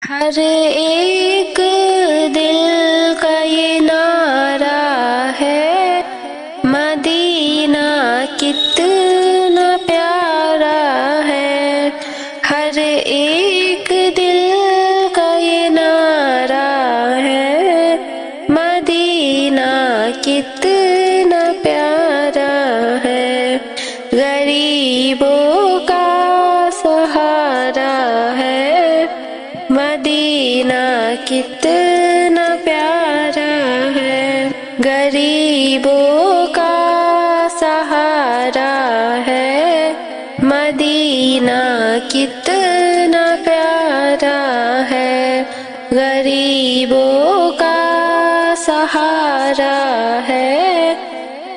ہر ایک دل کا یہ نعرہ ہے، مدینہ کتنا پیارا ہے۔ ہر ایک دل کا یہ نعرہ ہے، مدینہ کتنا پیارا ہے۔ غریبوں کا سہارا ہے، مدینہ کتنا پیارا ہے۔ غریبوں کا سہارا ہے، مدینہ کتنا پیارا ہے۔ غریبوں کا سہارا ہے،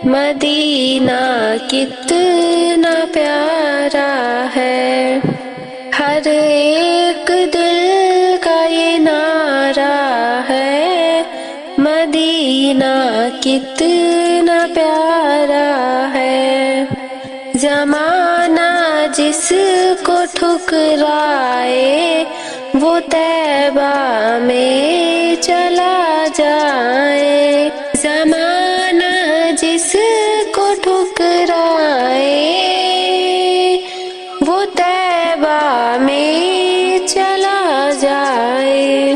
مدینہ کتنا پیارا ہے۔ ہر ایک دل کا یہ نعرہ ہے، مدینہ کتنا پیارا ہے۔ زمانہ جس کو ٹھکرائے وہ طیبہ میں چلا جائے۔ زمانہ جس کو ٹھکرائے وہ طیبہ میں چلا جائے۔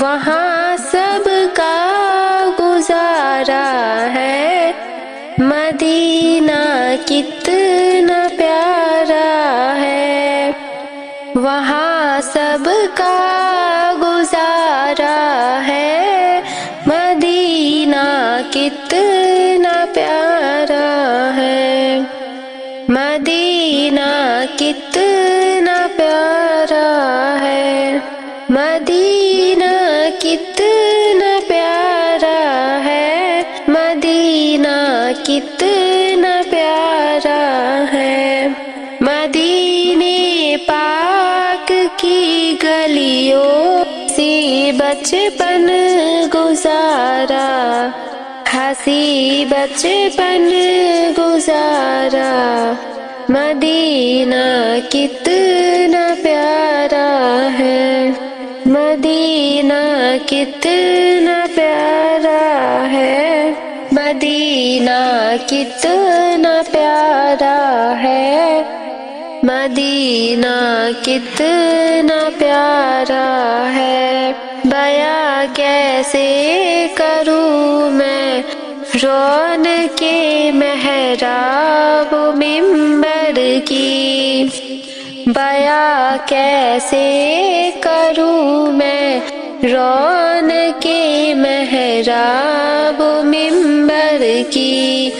وہاں سب کا گزارا ہے، مدینہ کتنا پیارا ہے۔ وہاں سب کا گزارا ہے، مدینہ کتنا پیارا ہے۔ مدینہ کتنا پیارا ہے۔ مدینہ کتنا پیارا ہے۔ مدینہ کتنا پیارا ہے۔ مدینے پاک کی گلیوں سی بچپن گزارا، ہنسی بچپن گزارا۔ مدینہ کتنا پیارا ہے۔ مدینہ کتنا پیارا ہے۔ مدینہ کتنا پیارا ہے۔ مدینہ کتنا پیارا ہے۔ بیاں کیسے کروں میں رونق محراب و منبر کی، بیاں کیسے کروں میں رونق محراب و منبر کی۔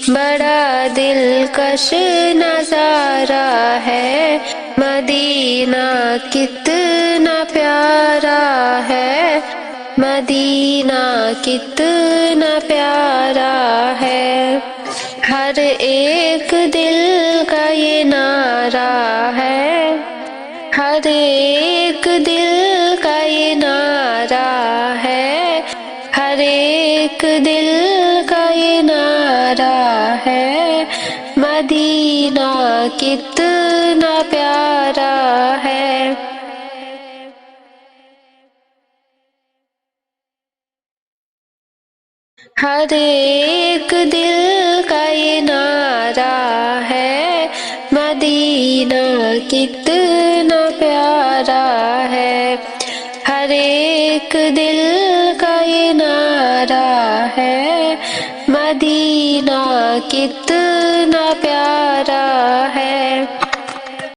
بڑا دلکش نظارہ ہے، مدینہ کتنا پیارا ہے۔ مدینہ کتنا پیارا ہے۔ ہر ایک دل کا یہ نعرہ ہے، ہر ایک دل کا یہ نعرہ ہے۔ ہر ایک دل کا یہ نعرہ ہے، مدینہ کتنا پیارا ہے۔ ہر ایک دل کا یہ نعرہ ہے، مدینہ کتنا پیارا ہے۔ ہر ایک دل کا یہ نعرہ ہے، مدینہ کتنا پیارا ہے۔